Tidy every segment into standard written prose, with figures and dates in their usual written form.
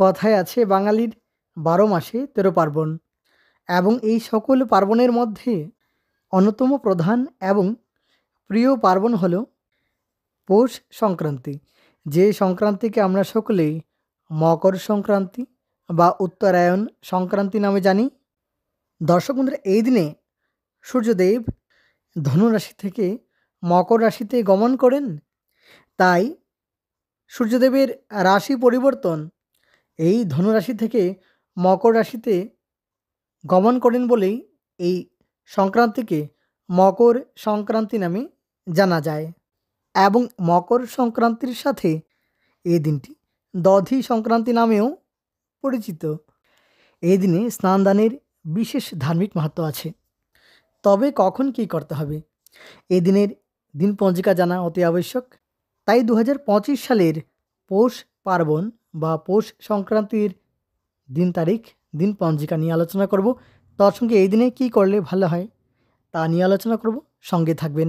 কথায় আছে বাঙালির ১২ মাসে ১৩ পার্বণ এবং এই সকল পার্বণের মধ্যে অন্যতম প্রধান এবং প্রিয় পার্বণ হল পৌষ সংক্রান্তি। যে সংক্রান্তিকে আমরা সকলেই মকর সংক্রান্তি বা উত্তরায়ণ সংক্রান্তি নামে জানি। দর্শক বন্ধুরা, এই দিনে সূর্যদেব ধনু রাশি থেকে মকর রাশিতে গমন করেন। তাই সূর্যদেবের রাশি পরিবর্তন এই ধনু রাশি থেকে মকর রাশিতে গমন করেন বলেই এই সংক্রান্তিকে মকর সংক্রান্তি নামে জানা যায়। এবং মকর সংক্রান্তির সাথে এই দিনটি দধি সংক্রান্তি নামেও পরিচিত। এই দিনে স্নানদানের বিশেষ ধার্মিক মাহাত্ম্য আছে। তবে কখন কী করতে হবে, এই দিনের দিন পঞ্জিকা জানা অতি আবশ্যক। তাই 2025 সালের পৌষ পার্বণ বা পৌষ সংক্রান্তির দিন তারিখ, দিন পঞ্জিকা নিয়ে আলোচনা করব। তার সঙ্গে এই দিনে কী করলে ভালো হয় তা নিয়ে আলোচনা করব। সঙ্গে থাকবেন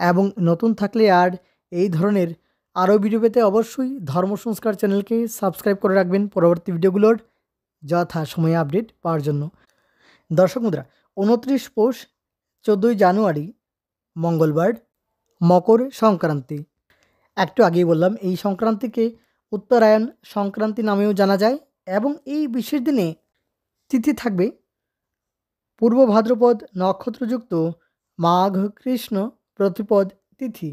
এবং নতুন থাকলে আর এই ধরনের আরও ভিডিও পেতে অবশ্যই ধর্ম সংস্কার চ্যানেলকে সাবস্ক্রাইব করে রাখবেন পরবর্তী ভিডিওগুলোর যথা সময়ে আপডেট পাওয়ার জন্য। দর্শক বন্ধুরা, 29 পৌষ 14ই জানুয়ারি মঙ্গলবার মকর সংক্রান্তি। একটু আগেই বললাম এই সংক্রান্তিকে উত্তরায়ণ সংক্রান্তি নামেও জানা যায় এবং এই বিশেষ দিনে তিথি থাকবে পূর্ব ভাদ্রপদ নক্ষত্রযুক্ত মাঘ কৃষ্ণ প্রতিপদ তিথি।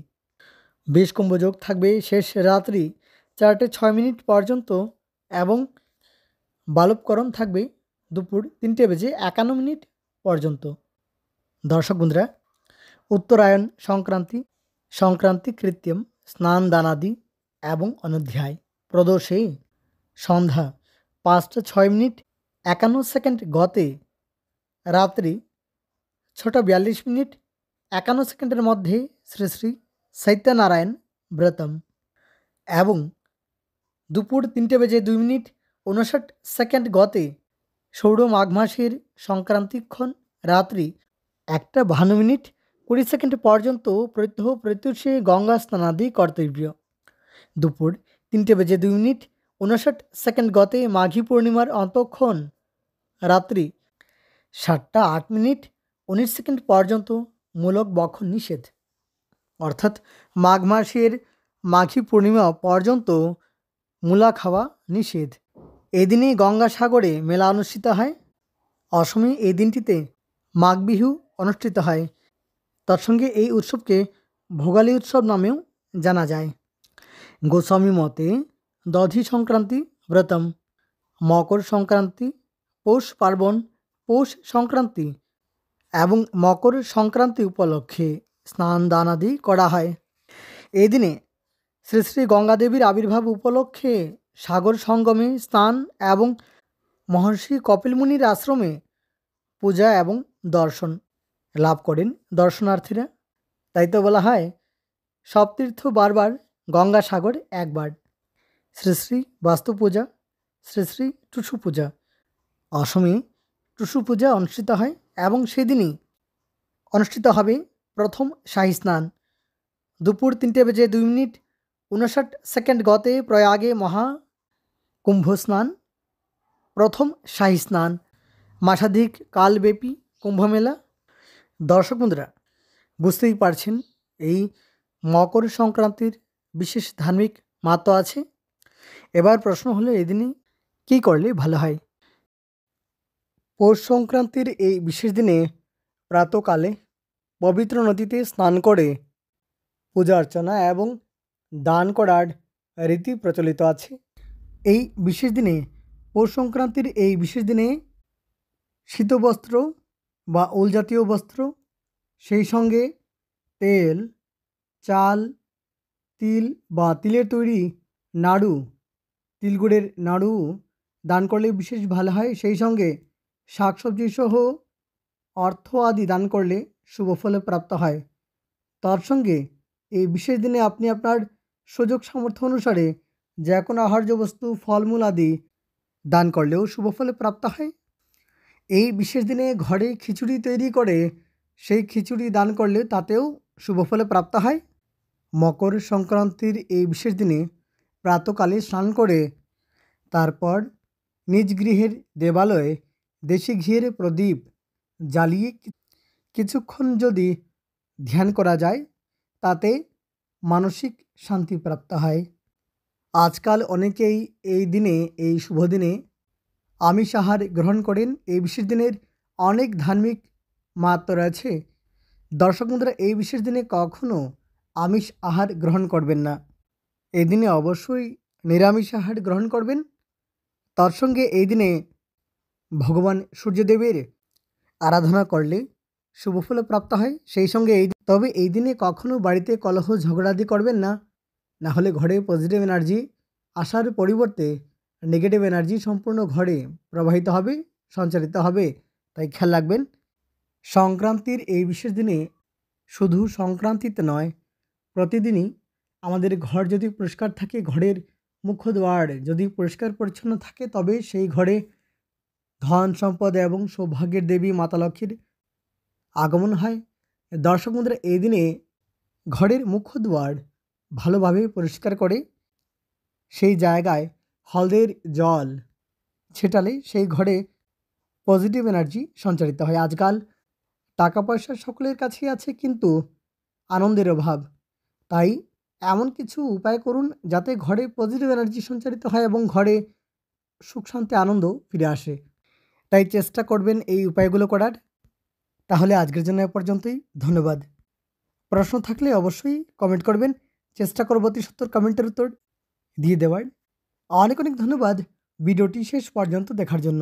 বিষকুম্ভযোগ থাকবে শেষ রাত্রি 4:06 পর্যন্ত এবং বালবকরণ থাকবে দুপুর 3:51 পর্যন্ত। দর্শক বন্ধুরা, উত্তরায়ণ সংক্রান্তি কৃত্যম স্নান দানাদি এবং অনধ্যায় প্রদোষে সন্ধ্যা 5:06 গতে রাত্রি 6:42 মধ্যে শ্রী শ্রী সত্যনারায়ণ ব্রতম এবং দুপুর 3:02 গতে সৌর মাঘ মাসের সংক্রান্তিক্ষণ রাত্রি 1:52 পর্যন্ত প্রত্যহ প্রত্যুষে গঙ্গা স্নানাদি কর্তব্য। দুপুর 3:02 গতে মাঘী পূর্ণিমার অন্তক্ষণ রাত্রি 7:08 পর্যন্ত মূলক বক্ষণ নিষেধ। অর্থাৎ মাঘ মাসের মাঘী পূর্ণিমা পর্যন্ত মূলা খাওয়া নিষেধ। এদিনে গঙ্গাসাগরে মেলা অনুষ্ঠিত হয়। অসমে এই দিনটিতে মাঘ বিহু অনুষ্ঠিত হয়। তার সঙ্গে এই উৎসবকে ভোগালী উৎসব নামেও জানা যায়। গোস্বামী মতে দধি সংক্রান্তি ব্রতম, মকর সংক্রান্তি, পৌষ পার্বণ, পৌষ সংক্রান্তি এবং মকর সংক্রান্তি উপলক্ষে স্নান দান আদি করা হয়। এই দিনে শ্রী শ্রী গঙ্গাদেবীর আবির্ভাব উপলক্ষে সাগর সঙ্গমে স্নান এবং মহর্ষি কপিল মুনির আশ্রমে পূজা এবং দর্শন লাভ করেন দর্শনার্থীরা। তাই তো বলা হয় সব তীর্থ বারবার, গঙ্গাসাগর একবার। শ্রী শ্রী বাস্তু পূজা, শ্রী শ্রী টুসু পূজা। অসমে টুসু পূজা অনুষ্ঠিত হয় এবং সেদিনই অনুষ্ঠিত হবে প্রথম শাহী স্নান। দুপুর 3:59 গতে প্রয়াগে মহা কুম্ভ স্নান, প্রথম শাহী স্নান, মাসাধিক কালব্যাপী কুম্ভমেলা। দর্শক বন্ধুরা, বুঝতেই পারছেন এই মকর সংক্রান্তির বিশেষ ধার্মিক মাহাত্ম্য আছে। এবার প্রশ্ন হলো এই দিনে কী করলে ভালো হয়। পৌষ সংক্রান্তির এই বিশেষ দিনে প্রাতকালে পবিত্র নদীতে স্নান করে পূজা অর্চনা এবং দান করার রীতি প্রচলিত আছে। এই বিশেষ দিনে পৌষ সংক্রান্তির এই বিশেষ দিনে শীতবস্ত্র বা উল জাতীয় বস্ত্র, সেই সঙ্গে তেল, চাল, তিল বা তিলের তৈরি নাড়ু, তিলগুড়ের নাড়ু দান করলে বিশেষ ভালো হয়। সেই সঙ্গে শাকসবজি সহ অর্থ আদি দান করলে শুভ ফল প্রাপ্ত হয়। তার সঙ্গে এই বিশেষ দিনে আপনি আপনার সুযোগ সামর্থ্য অনুসারে যে কোনো আহার্য বস্তু, ফলমূল আদি দান করলেও শুভ ফল প্রাপ্ত হয়। এই বিশেষ দিনে ঘরে খিচুড়ি তৈরি করে সেই খিচুড়ি দান করলে তাতেও শুভ ফল প্রাপ্ত হয়। মকর সংক্রান্তির এই বিশেষ দিনে প্রাতকালে স্নান করে তারপর নিজ গৃহের দেবালয়ে দেশি ঘিয়ের প্রদীপ জ্বালিয়ে কিছুক্ষণ যদি ধ্যান করা যায় তাতে মানসিক শান্তি প্রাপ্ত হয়। আজকাল অনেকেই এই দিনে, এই শুভ দিনে আমিষ আহার গ্রহণ করেন। এই বিশেষ দিনের অনেক ধার্মিক মাহাত্ম্য রয়েছে। দর্শক বন্ধুরা, এই বিশেষ দিনে কখনো আমিষ আহার গ্রহণ করবেন না। এই দিনে অবশ্যই নিরামিষ আহার গ্রহণ করবেন। তার সঙ্গে এই দিনে ভগবান সূর্যদেবের আরাধনা করলে শুভ ফল প্রাপ্ত হয়। সেই সঙ্গে তবে এই দিনে কখনো বাড়িতে কলহ ঝগড়াঝাটি করবেন না, না হলে ঘরে পজিটিভ এনার্জি আসার পরিবর্তে নেগেটিভ এনার্জি সম্পূর্ণ ঘরে প্রবাহিত হবে, সঞ্চারিত হবে। তাই খেয়াল রাখবেন। সংক্রান্তির এই বিশেষ দিনে শুধু সংক্রান্তিতে নয়, প্রতিদিনই আমাদের ঘর যদি পরিষ্কার থাকে, ঘরের মুখদ্বার যদি পরিষ্কার পরিচ্ছন্ন থাকে, তবে সেই ঘরে ধন সম্পদ এবং সৌভাগ্যের দেবী মাতা লক্ষ্মীর আগমন হয়। দর্শক বন্ধুরা, এই দিনে ঘরের মুখদ্বার ভালোভাবে পরিষ্কার করে সেই জায়গায় হলদের জল ছেটালে সেই ঘরে পজিটিভ এনার্জি সঞ্চারিত হয়। আজকাল টাকা পয়সা সকলের কাছেই আছে, কিন্তু আনন্দের অভাব। তাই এমন কিছু উপায় করুন যাতে ঘরে পজিটিভ এনার্জি সঞ্চারিত হয় এবং ঘরে সুখ শান্তি আনন্দ ফিরে আসে। তাই চেষ্টা করবেন এই উপায়গুলো করার। তাহলে আজকের জন্য এ পর্যন্তই। ধন্যবাদ। প্রশ্ন থাকলে অবশ্যই কমেন্ট করবেন, চেষ্টা করব অতি সত্বর কমেন্টের উত্তর দিয়ে দেওয়ার। অনেক অনেক ধন্যবাদ ভিডিওটি শেষ পর্যন্ত দেখার জন্য।